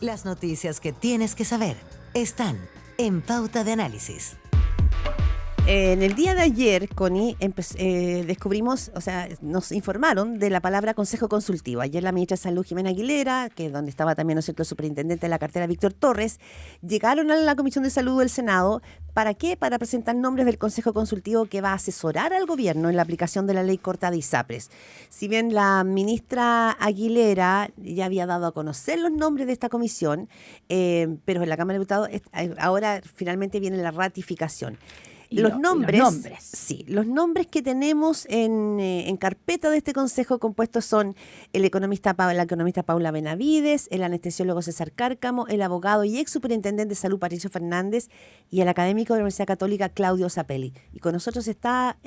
Las noticias que tienes que saber están en Pauta de Análisis. En el día de ayer, Connie, descubrimos, nos informaron de la palabra Consejo Consultivo. Ayer la ministra de Salud, Jimena Aguilera, que donde estaba también, ¿no es cierto?, el superintendente de la cartera, Víctor Torres, llegaron a la Comisión de Salud del Senado. ¿Para qué? Para presentar nombres del Consejo Consultivo que va a asesorar al gobierno en la aplicación de la ley corta de ISAPRES. Si bien la ministra Aguilera ya había dado a conocer los nombres de esta comisión, pero en la Cámara de Diputados ahora finalmente viene la ratificación. Los nombres que tenemos en carpeta de este consejo compuesto son la economista Paula Benavides, el anestesiólogo César Cárcamo, el abogado y ex superintendente de salud Patricio Fernández y el académico de la Universidad Católica Claudio Zapelli. Y con nosotros está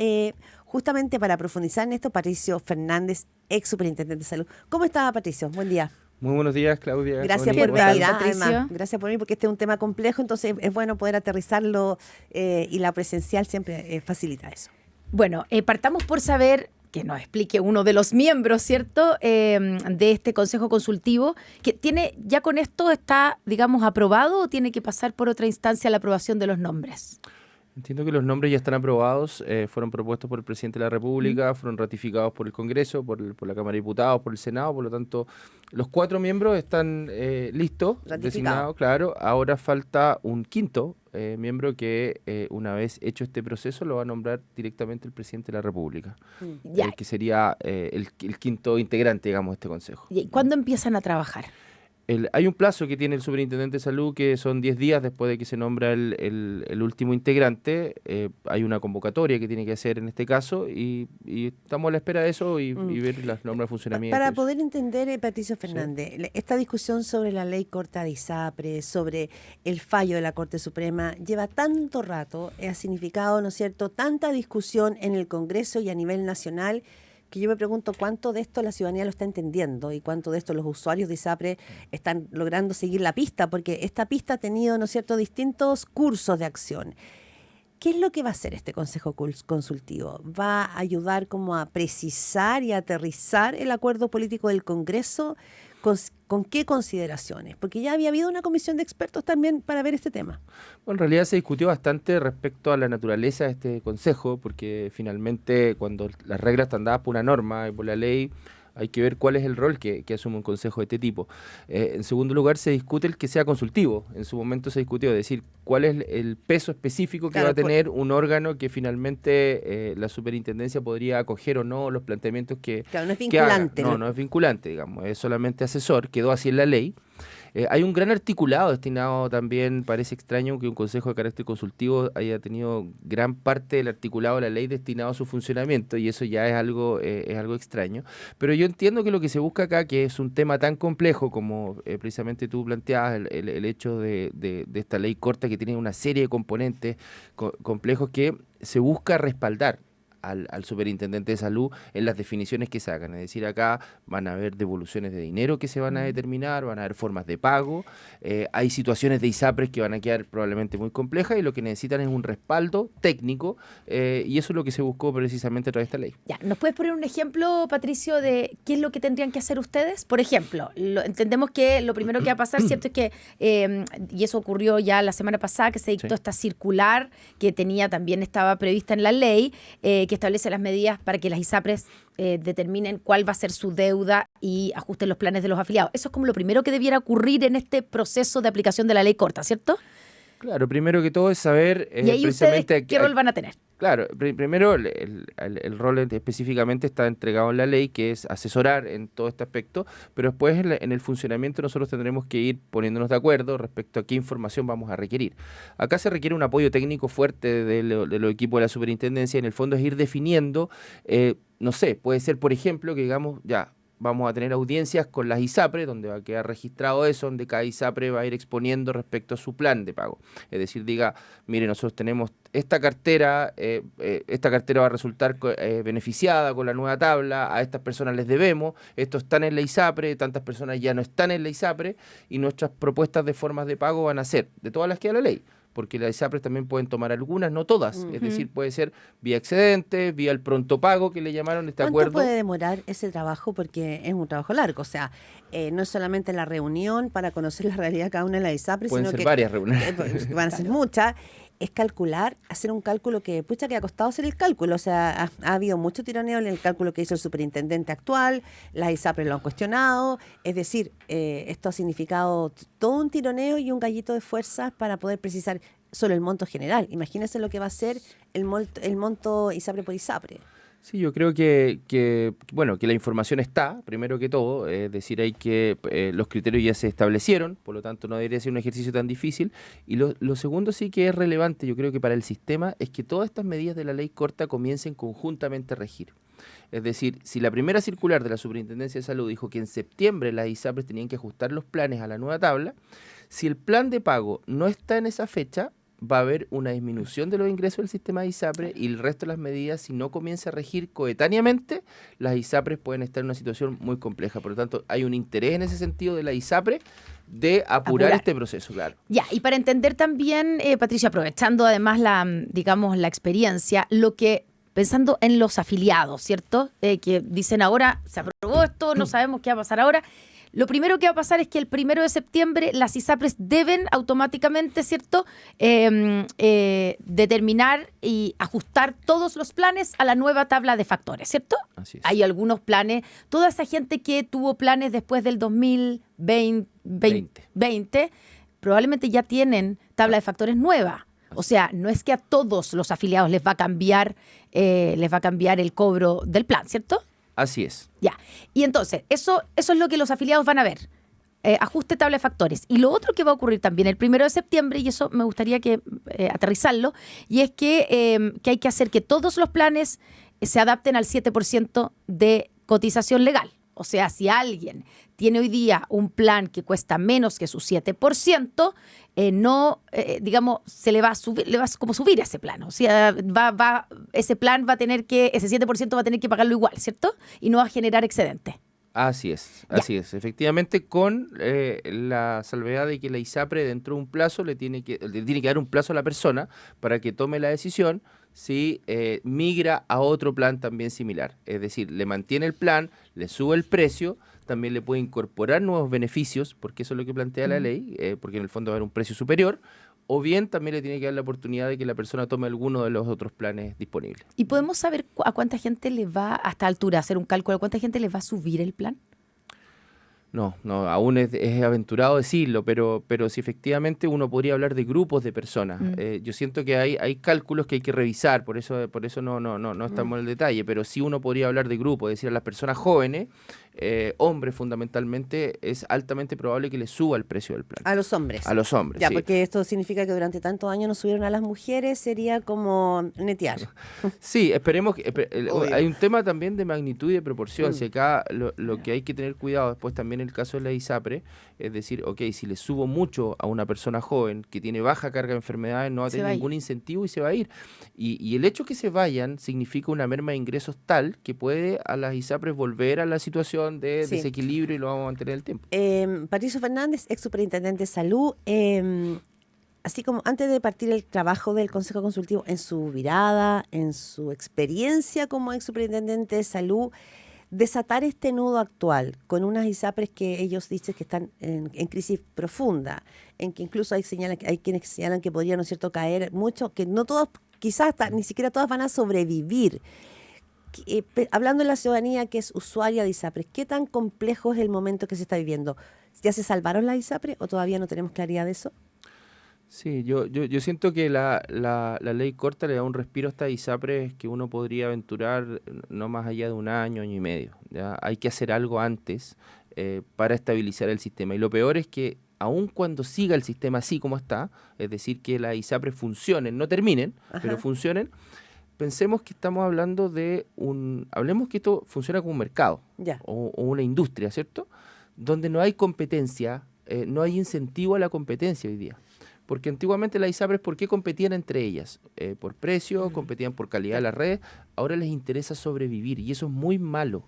justamente para profundizar en esto Patricio Fernández, ex superintendente de salud. ¿Cómo está, Patricio? Buen día. Muy buenos días, Claudia. Gracias por venir, además. Gracias por venir, porque este es un tema complejo, entonces es bueno poder aterrizarlo y la presencial siempre facilita eso. Bueno, partamos por saber que nos explique uno de los miembros, ¿cierto?, de este Consejo Consultivo, que tiene, ya con esto está, digamos, aprobado o tiene que pasar por otra instancia la aprobación de los nombres. Entiendo que los nombres ya están aprobados, fueron propuestos por el presidente de la República, fueron ratificados por el Congreso, por la Cámara de Diputados, por el Senado, por lo tanto, los 4 miembros están listos, designados, claro. Ahora falta un quinto miembro que una vez hecho este proceso lo va a nombrar directamente el presidente de la República, que sería el quinto integrante, digamos, de este Consejo. ¿Y cuándo empiezan a trabajar? Hay un plazo que tiene el superintendente de salud que son 10 días después de que se nombra el último integrante. Hay una convocatoria que tiene que hacer en este caso y estamos a la espera de eso y ver las normas de funcionamiento. Para poder entender, Patricio Fernández, sí, esta discusión sobre la ley corta de ISAPRES, sobre el fallo de la Corte Suprema, lleva tanto rato, ha significado, ¿no es cierto?, tanta discusión en el Congreso y a nivel nacional, que yo me pregunto cuánto de esto la ciudadanía lo está entendiendo y cuánto de esto los usuarios de ISAPRES están logrando seguir la pista, porque esta pista ha tenido, ¿no es cierto?, distintos cursos de acción. ¿Qué es lo que va a hacer este Consejo Consultivo? ¿Va a ayudar como a precisar y a aterrizar el acuerdo político del Congreso? ¿Con qué consideraciones? Porque ya había habido una comisión de expertos también para ver este tema. Bueno, en realidad se discutió bastante respecto a la naturaleza de este consejo, porque finalmente cuando las reglas están dadas por una norma y por la ley, hay que ver cuál es el rol que asume un consejo de este tipo. En segundo lugar, se discute el que sea consultivo. En su momento se discutió, es decir, cuál es el peso específico que va a tener un órgano que finalmente la superintendencia podría acoger o no los planteamientos que no es vinculante. No es vinculante, digamos, es solamente asesor, quedó así en la ley. Hay un gran articulado destinado también, parece extraño que un consejo de carácter consultivo haya tenido gran parte del articulado de la ley destinado a su funcionamiento, y eso ya es algo extraño. Pero yo entiendo que lo que se busca acá, que es un tema tan complejo como precisamente tú planteabas, el hecho de esta ley corta que tiene una serie de componentes complejos que se busca respaldar al superintendente de salud en las definiciones que sacan. Es decir, acá van a haber devoluciones de dinero que se van a determinar, van a haber formas de pago, hay situaciones de ISAPRES que van a quedar probablemente muy complejas y lo que necesitan es un respaldo técnico y eso es lo que se buscó precisamente a través de esta ley. Ya, ¿nos puedes poner un ejemplo, Patricio, de qué es lo que tendrían que hacer ustedes? Por ejemplo, entendemos que lo primero que va a pasar, ¿cierto?, es que, y eso ocurrió ya la semana pasada, que se dictó esta circular que también estaba prevista en la ley, que establece las medidas para que las ISAPRES determinen cuál va a ser su deuda y ajusten los planes de los afiliados. Eso es como lo primero que debiera ocurrir en este proceso de aplicación de la ley corta, ¿cierto? Claro, primero que todo es saber ¿y ahí precisamente ustedes qué rol van a tener? Claro, primero el rol específicamente está entregado en la ley, que es asesorar en todo este aspecto, pero después en el funcionamiento nosotros tendremos que ir poniéndonos de acuerdo respecto a qué información vamos a requerir. Acá se requiere un apoyo técnico fuerte de los equipos de la superintendencia, en el fondo es ir definiendo, no sé, puede ser por ejemplo que digamos, ya, vamos a tener audiencias con las ISAPRES, donde va a quedar registrado eso, donde cada ISAPRE va a ir exponiendo respecto a su plan de pago. Es decir, diga, mire, nosotros tenemos esta cartera va a resultar beneficiada con la nueva tabla, a estas personas les debemos, estos están en la ISAPRE, tantas personas ya no están en la ISAPRE, y nuestras propuestas de formas de pago van a ser de todas las que da la ley. porque las ISAPRES también pueden tomar algunas, no todas. Es decir, puede ser vía excedente, vía el pronto pago que le llamaron, ¿este acuerdo? ¿Cuánto puede demorar ese trabajo? Porque es un trabajo largo, o sea, no es solamente la reunión para conocer la realidad de cada una de las ISAPRES, Pueden sino ser que varias reuniones. van a ser muchas. Es calcular, hacer un cálculo que, pucha, que ha costado hacer el cálculo. O sea, ha habido mucho tironeo en el cálculo que hizo el superintendente actual, las ISAPRES lo han cuestionado. Es decir, esto ha significado todo un tironeo y un gallito de fuerzas para poder precisar solo el monto general. Imagínense lo que va a ser el monto ISAPRE por ISAPRE. Sí, yo creo que la información está, primero que todo, es decir, los criterios ya se establecieron, por lo tanto no debería ser un ejercicio tan difícil. Y lo segundo sí que es relevante, yo creo que para el sistema, es que todas estas medidas de la ley corta comiencen conjuntamente a regir. Es decir, si la primera circular de la Superintendencia de Salud dijo que en septiembre las ISAPRES tenían que ajustar los planes a la nueva tabla, si el plan de pago no está en esa fecha, va a haber una disminución de los ingresos del sistema de ISAPRE y el resto de las medidas, si no comienza a regir coetáneamente, las ISAPRES pueden estar en una situación muy compleja. Por lo tanto, hay un interés en ese sentido de la ISAPRE de apurar este proceso, claro. Ya, y para entender también, Patricia, aprovechando además la experiencia, pensando en los afiliados, ¿cierto? Que dicen ahora, se aprobó esto, no sabemos qué va a pasar ahora. Lo primero que va a pasar es que el 1 de septiembre las ISAPRES deben automáticamente, ¿cierto?, determinar y ajustar todos los planes a la nueva tabla de factores, ¿cierto? Así es. Hay algunos planes, toda esa gente que tuvo planes después del 2020, probablemente ya tienen tabla de factores nueva. O sea, no es que a todos los afiliados les va a cambiar el cobro del plan, ¿cierto? Así es. Ya. Y entonces, eso es lo que los afiliados van a ver. Ajuste tabla de factores. Y lo otro que va a ocurrir también el 1 de septiembre, y eso me gustaría aterrizarlo, y es que hay que hacer que todos los planes se adapten al 7% de cotización legal. O sea, si alguien tiene hoy día un plan que cuesta menos que su 7%, se le va a subir ese plan. O sea, ese plan va a tener ese 7% va a tener que pagarlo igual, ¿cierto? Y no va a generar excedente. Así es. Efectivamente, con la salvedad de que la ISAPRE dentro de un plazo le tiene que dar un plazo a la persona para que tome la decisión si migra a otro plan también similar. Es decir, le mantiene el plan, le sube el precio, también le puede incorporar nuevos beneficios, porque eso es lo que plantea la ley, porque en el fondo va a haber un precio superior, o bien también le tiene que dar la oportunidad de que la persona tome alguno de los otros planes disponibles. ¿Y podemos saber a cuánta gente le va, a esta altura, hacer un cálculo, a cuánta gente le va a subir el plan? No, aún es aventurado decirlo, pero si efectivamente uno podría hablar de grupos de personas. Yo siento que hay cálculos que hay que revisar, por eso no estamos en el detalle, pero sí uno podría hablar de grupos, es decir, a las personas jóvenes, hombres fundamentalmente, es altamente probable que les suba el precio del plan. A los hombres. A los hombres, ya, sí. Porque esto significa que durante tantos años no subieron a las mujeres, sería como netear. Sí, esperemos que... hay un tema también de magnitud y de proporción. Si acá lo que hay que tener cuidado después también en el caso de la ISAPRE, es decir, si le subo mucho a una persona joven que tiene baja carga de enfermedades, no va a tener ningún incentivo y se va a ir. Y el hecho que se vayan significa una merma de ingresos tal que puede a las ISAPRES volver a la situación de desequilibrio y lo vamos a mantener en el tiempo. Patricio Fernández, ex superintendente de salud, así como antes de partir el trabajo del Consejo Consultivo, en su mirada, en su experiencia como ex superintendente de salud, desatar este nudo actual con unas ISAPRES que ellos dicen que están en crisis profunda, en que incluso hay quienes señalan que podrían, ¿no es cierto?, caer mucho, que no todos, quizás ni siquiera todas van a sobrevivir. Hablando de la ciudadanía que es usuaria de ISAPRES, ¿qué tan complejo es el momento que se está viviendo? ¿Ya se salvaron las ISAPRES o todavía no tenemos claridad de eso? Sí, yo siento que la ley corta le da un respiro a estas ISAPRES que uno podría aventurar no más allá de un año y medio. ¿Ya? Hay que hacer algo antes para estabilizar el sistema. Y lo peor es que aun cuando siga el sistema así como está, es decir, que las ISAPRES funcionen, no terminen, pero funcionen, pensemos que estamos hablando hablemos que esto funciona como un mercado o una industria, ¿cierto? Donde no hay competencia, no hay incentivo a la competencia hoy día. Porque antiguamente las ISAPRES, ¿por qué competían entre ellas? Por precio, competían por calidad de las redes. Ahora les interesa sobrevivir y eso es muy malo.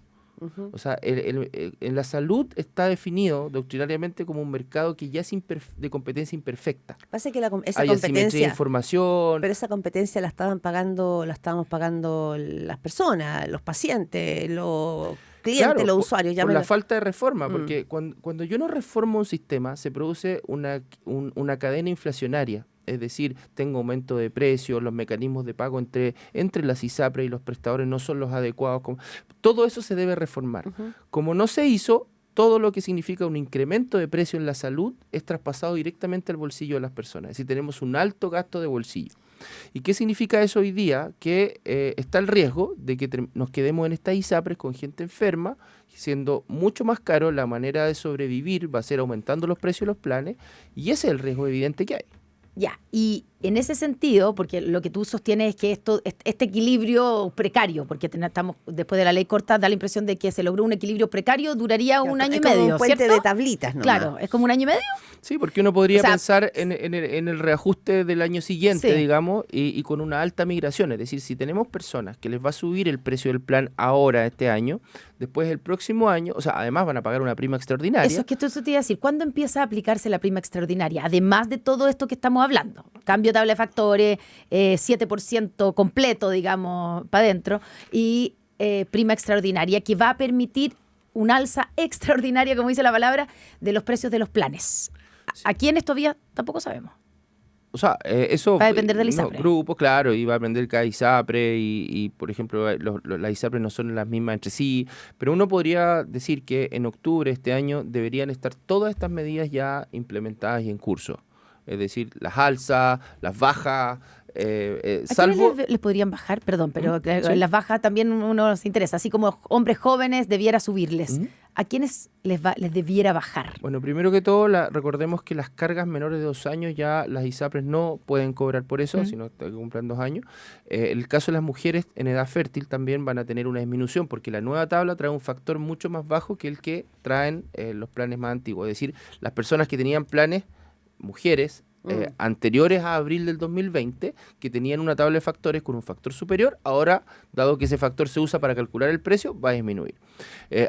O sea, en la salud está definido doctrinariamente como un mercado que ya es de competencia imperfecta. Pasa que esa Hay asimetría de competencia, información. pero esa competencia la estábamos pagando las personas, los pacientes, los clientes, Claro, los usuarios. por la falta de reforma, porque cuando yo no reformo un sistema, se produce una cadena inflacionaria. Es decir, tengo aumento de precios, los mecanismos de pago entre las ISAPRES y los prestadores no son los adecuados. Todo eso se debe reformar. Como no se hizo, todo lo que significa un incremento de precio en la salud es traspasado directamente al bolsillo de las personas. Es decir, tenemos un alto gasto de bolsillo. ¿Y qué significa eso hoy día? Que está el riesgo de que nos quedemos en estas ISAPRES con gente enferma, siendo mucho más caro. La manera de sobrevivir va a ser aumentando los precios de los planes, y ese es el riesgo evidente que hay. Ya, y en ese sentido, porque lo que tú sostienes es que este equilibrio precario, porque estamos después de la ley corta, da la impresión de que se logró un equilibrio precario, duraría un año y medio, como un puente ¿cierto? de tablitas, ¿no? Claro, ¿es como un año y medio? Sí, porque uno podría O sea, pensar en el reajuste del año siguiente, Sí. digamos, y con una alta migración. Es decir, si tenemos personas que les va a subir el precio del plan ahora, este año, después el próximo año, o sea, además van a pagar una prima extraordinaria. Eso es que eso te iba a decir, ¿cuándo empieza a aplicarse la prima extraordinaria? Además de todo esto que estamos hablando, cambio de tabla de factores, 7% completo, digamos, para adentro, y prima extraordinaria que va a permitir un alza extraordinaria, como dice la palabra, de los precios de los planes. Aquí en estos días tampoco sabemos. O sea, eso va a depender del ISAPRE. Grupos, claro, y va a depender cada ISAPRE y por ejemplo, las ISAPRES no son las mismas entre sí, pero uno podría decir que en octubre de este año deberían estar todas estas medidas ya implementadas y en curso. Es decir, las alzas, las bajas, salvo... ¿A quiénes les podrían bajar? Perdón, pero sí. las bajas también uno se interesa. Así como hombres jóvenes debiera subirles. ¿A quiénes les debiera bajar? Bueno, primero que todo, recordemos que las cargas menores de 2 años ya las ISAPRES no pueden cobrar por eso, sino que cumplan 2 años. El caso de las mujeres en edad fértil también van a tener una disminución, porque la nueva tabla trae un factor mucho más bajo que el que traen los planes más antiguos. Es decir, las personas que tenían planes, mujeres, anteriores a abril del 2020, que tenían una tabla de factores con un factor superior, ahora, dado que ese factor se usa para calcular el precio, va a disminuir.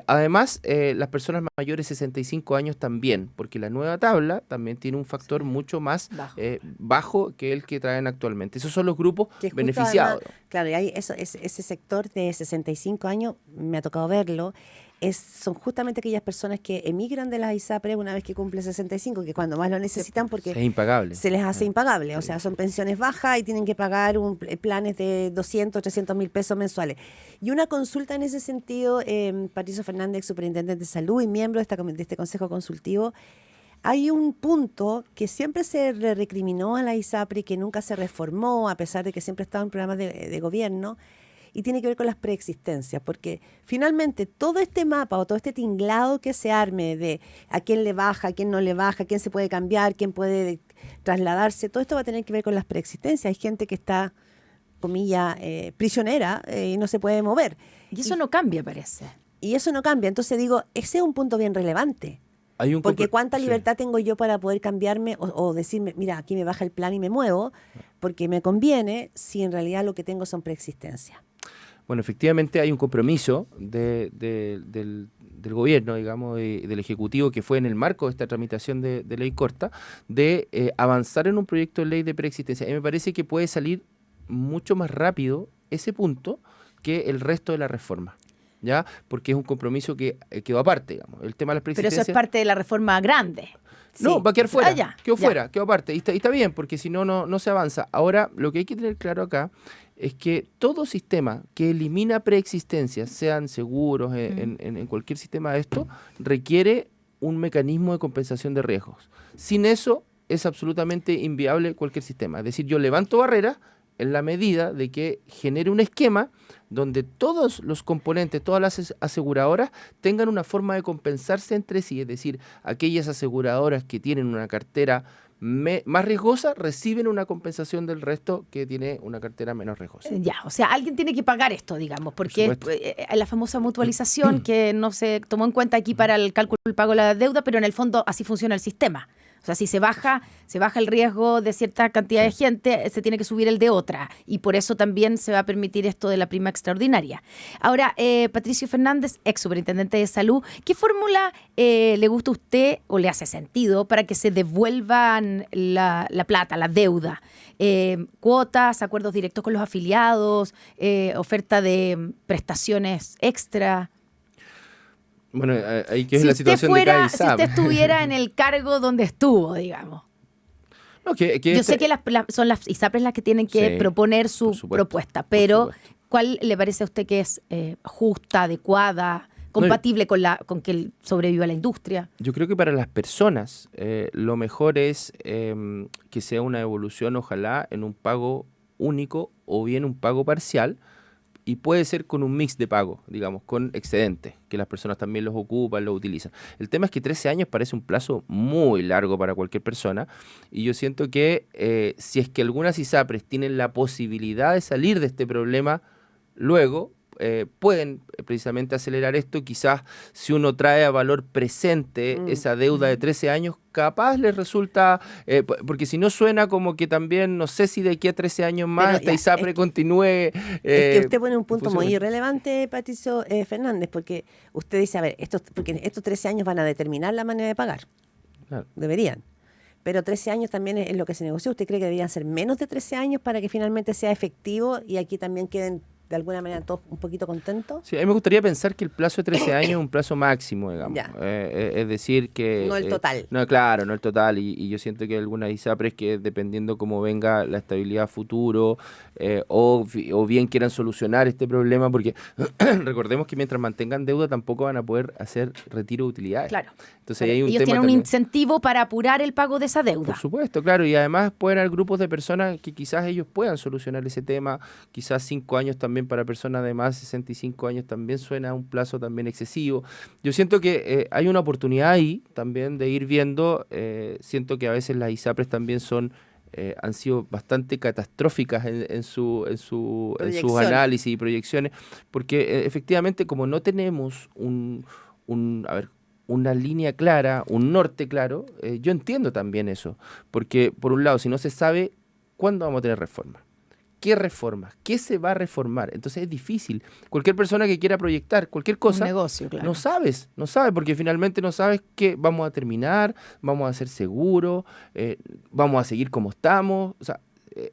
Además, las personas mayores de 65 años también, porque la nueva tabla también tiene un factor mucho más bajo que el que traen actualmente. Esos son los grupos beneficiados. Además, claro, y hay ese sector de 65 años, me ha tocado verlo, son justamente aquellas personas que emigran de las ISAPRES una vez que cumple 65, que cuando más lo necesitan porque Es impagable. se les hace impagable. O sea, son pensiones bajas y tienen que pagar planes de 200, 300 mil pesos mensuales. Y una consulta en ese sentido, Patricio Fernández, superintendente de salud y miembro de este consejo consultivo, hay un punto que siempre se le recriminó a la ISAPRE y que nunca se reformó, a pesar de que siempre estaba en programas de gobierno, y tiene que ver con las preexistencias, porque finalmente todo este mapa o todo este tinglado que se arme de a quién le baja, a quién no le baja, quién se puede cambiar, quién puede trasladarse, todo esto va a tener que ver con las preexistencias. Hay gente que está, comillas, prisionera y no se puede mover. Y eso no cambia, parece. Y eso no cambia. Entonces digo, ese es un punto bien relevante. Porque cuánta libertad tengo yo para poder cambiarme o decirme, mira, aquí me baja el plan y me muevo, porque me conviene, si en realidad lo que tengo son preexistencias. Bueno, efectivamente hay un compromiso del gobierno, digamos, y del Ejecutivo, que fue en el marco de esta tramitación de ley corta, de avanzar en un proyecto de ley de preexistencia. Y me parece que puede salir mucho más rápido ese punto que el resto de la reforma, ¿ya? Porque es un compromiso que quedó aparte, digamos. El tema de las Pero preexistencias... eso es parte de la reforma grande. No, Sí. va a quedar fuera, quedó ya. fuera, quedó aparte. Y está bien, porque si no, no se avanza. Ahora, lo que hay que tener claro acá es que todo sistema que elimina preexistencias, sean seguros, en cualquier sistema de esto, requiere un mecanismo de compensación de riesgos. Sin eso, es absolutamente inviable cualquier sistema. Es decir, yo levanto barreras en la medida de que genere un esquema donde todos los componentes, todas las aseguradoras tengan una forma de compensarse entre sí. Es decir, aquellas aseguradoras que tienen una cartera más riesgosa reciben una compensación del resto que tiene una cartera menos riesgosa. Ya, o sea, alguien tiene que pagar esto, digamos, porque es la famosa mutualización que no se tomó en cuenta aquí para el cálculo del pago de la deuda, pero en el fondo así funciona el sistema. O sea, si se baja el riesgo de cierta cantidad de gente, se tiene que subir el de otra. Y por eso también se va a permitir esto de la prima extraordinaria. Ahora, Patricio Fernández, ex superintendente de salud, ¿qué fórmula le gusta a usted o le hace sentido para que se devuelvan la plata, la deuda? Cuotas, acuerdos directos con los afiliados, oferta de prestaciones extra. Bueno, ahí que es la situación de cada Si ISAPRE. usted estuviera en el cargo donde estuvo, digamos. No, Yo sé que son las ISAPRES las que tienen que proponer su propuesta, pero ¿cuál le parece a usted que es justa, adecuada, compatible con que sobreviva la industria? Yo creo que para las personas lo mejor es que sea una evolución, ojalá, en un pago único o bien un pago parcial, y puede ser con un mix de pago, digamos, con excedentes, que las personas también los ocupan, los utilizan. El tema es que 13 años parece un plazo muy largo para cualquier persona, y yo siento que si es que algunas ISAPRES tienen la posibilidad de salir de este problema, luego pueden precisamente acelerar esto. Quizás si uno trae a valor presente esa deuda de 13 años, capaz les resulta, porque si no suena como que también, no sé si de aquí a 13 años más esta ISAPRE continúe. Es que usted pone un punto muy irrelevante, Patricio Fernández, porque usted dice, a ver, porque estos 13 años van a determinar la manera de pagar. Claro. Deberían. Pero 13 años también es lo que se negoció. ¿Usted cree que deberían ser menos de 13 años para que finalmente sea efectivo y aquí también queden de alguna manera todos un poquito contentos? Sí, a mí me gustaría pensar que el plazo de 13 años es un plazo máximo, digamos. Es decir que... No el total. No, claro, no el total. Y yo siento que hay algunas ISAPRES que dependiendo cómo venga la estabilidad futuro o bien quieran solucionar este problema, porque recordemos que mientras mantengan deuda tampoco van a poder hacer retiro de utilidades. Claro. Entonces hay un ellos tema tienen un también. incentivo para apurar el pago de esa deuda. Por supuesto, claro, y además pueden haber grupos de personas que quizás ellos puedan solucionar ese tema, quizás 5 años también para personas de más de 65 años también suena un plazo también excesivo. Yo siento que hay una oportunidad ahí también de ir viendo, siento que a veces las ISAPRES también han sido bastante catastróficas en sus análisis y proyecciones, porque efectivamente como no tenemos una línea clara, un norte claro, yo entiendo también eso, porque por un lado, si no se sabe cuándo vamos a tener reforma, qué reformas, qué se va a reformar, entonces es difícil. Cualquier persona que quiera proyectar cualquier cosa, un negocio, claro. no sabe, porque finalmente no sabes qué vamos a terminar, vamos a ser seguros, vamos a seguir como estamos, o sea,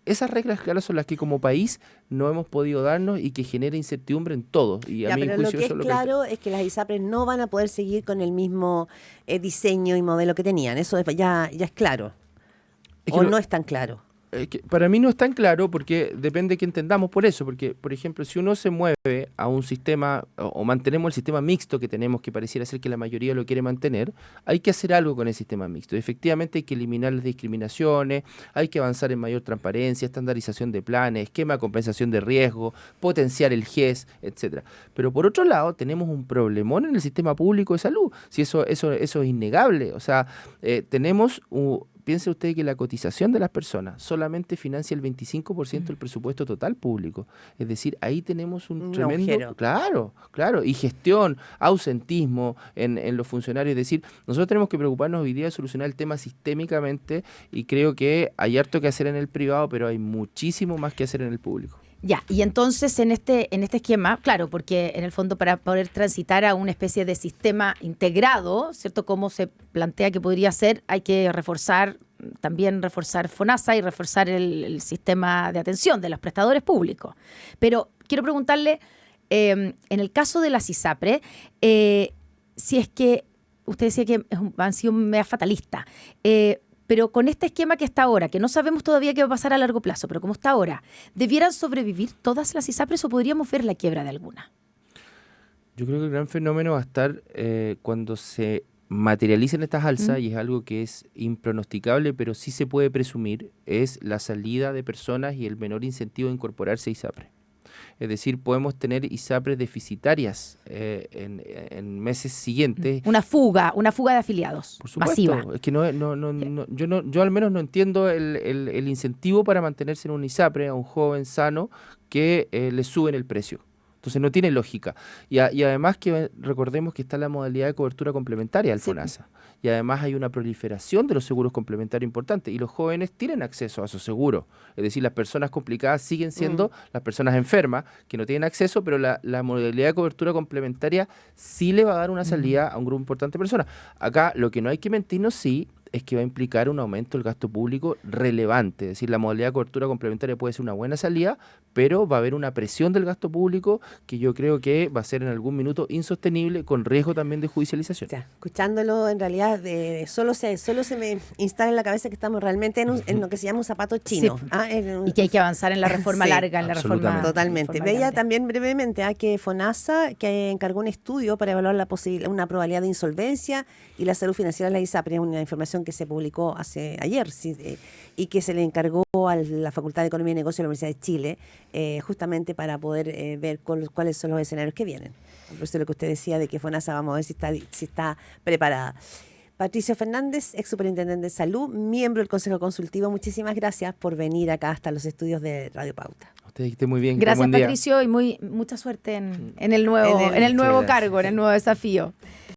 esas reglas claras son las que como país no hemos podido darnos y que genera incertidumbre en todo. Y a mi pero juicio lo que eso es es lo claro es que las ISAPRES no van a poder seguir con el mismo diseño y modelo que tenían. Eso ya es claro. ¿O no es tan claro? Que para mí no es tan claro porque depende de qué entendamos por eso, porque por ejemplo si uno se mueve a un sistema o mantenemos el sistema mixto que tenemos, que pareciera ser que la mayoría lo quiere mantener, hay que hacer algo con el sistema mixto. Efectivamente hay que eliminar las discriminaciones, hay que avanzar en mayor transparencia, estandarización de planes, esquema de compensación de riesgo, potenciar el GES, etcétera. Pero por otro lado tenemos un problemón en el sistema público de salud, si eso es innegable, o sea, tenemos piense usted que la cotización de las personas solamente financia el 25% del presupuesto total público. Es decir, ahí tenemos un tremendo... agujero. Claro. Y gestión, ausentismo en los funcionarios. Es decir, nosotros tenemos que preocuparnos hoy día de solucionar el tema sistémicamente y creo que hay harto que hacer en el privado, pero hay muchísimo más que hacer en el público. Ya, y entonces en este esquema, claro, porque en el fondo para poder transitar a una especie de sistema integrado, ¿cierto? Como se plantea que podría ser, hay que reforzar FONASA y reforzar el sistema de atención de los prestadores públicos. Pero quiero preguntarle, en el caso de las ISAPRE, si es que usted decía que han sido mega fatalistas, pero con este esquema que está ahora, que no sabemos todavía qué va a pasar a largo plazo, pero como está ahora, ¿debieran sobrevivir todas las ISAPRES o podríamos ver la quiebra de alguna? Yo creo que el gran fenómeno va a estar cuando se materialicen estas alzas, y es algo que es impronosticable, pero sí se puede presumir, es la salida de personas y el menor incentivo de incorporarse a ISAPRE. Es decir, podemos tener ISAPRES deficitarias en meses siguientes. Una fuga de afiliados. Por supuesto. Masiva. Es que yo al menos no entiendo el incentivo para mantenerse en un ISAPRE a un joven sano que le suben el precio. Entonces no tiene lógica. Y además que recordemos que está la modalidad de cobertura complementaria al Sí. FONASA. Y además hay una proliferación de los seguros complementarios importante. Y los jóvenes tienen acceso a esos seguros. Es decir, las personas complicadas siguen siendo las personas enfermas que no tienen acceso, pero la modalidad de cobertura complementaria sí le va a dar una salida a un grupo importante de personas. Acá lo que no hay que mentirnos sí es que va a implicar un aumento del gasto público relevante. Es decir, la modalidad de cobertura complementaria puede ser una buena salida, pero va a haber una presión del gasto público que yo creo que va a ser en algún minuto insostenible, con riesgo también de judicialización. O sea, escuchándolo, en realidad, solo se me instala en la cabeza que estamos realmente en lo que se llama un zapato chino. Sí. En un- Y que hay que avanzar en la reforma Sí, larga, en la reforma. absolutamente. Totalmente. reforma Veía grande. también brevemente que FONASA que encargó un estudio para evaluar una probabilidad de insolvencia y la salud financiera de la ISAPRE, una información que se publicó ayer y que se le encargó a la Facultad de Economía y Negocios de la Universidad de Chile, justamente para poder ver cuáles son los escenarios que vienen. Por eso lo que usted decía de que FONASA, vamos a ver si está preparada. Patricio Fernández, ex superintendente de salud, miembro del Consejo Consultivo, muchísimas gracias por venir acá hasta los estudios de Radio Pauta. Usted dijiste muy bien. Gracias, buen día. Patricio, y mucha suerte en el nuevo En el- nuevo Muchas gracias. cargo, en el nuevo desafío.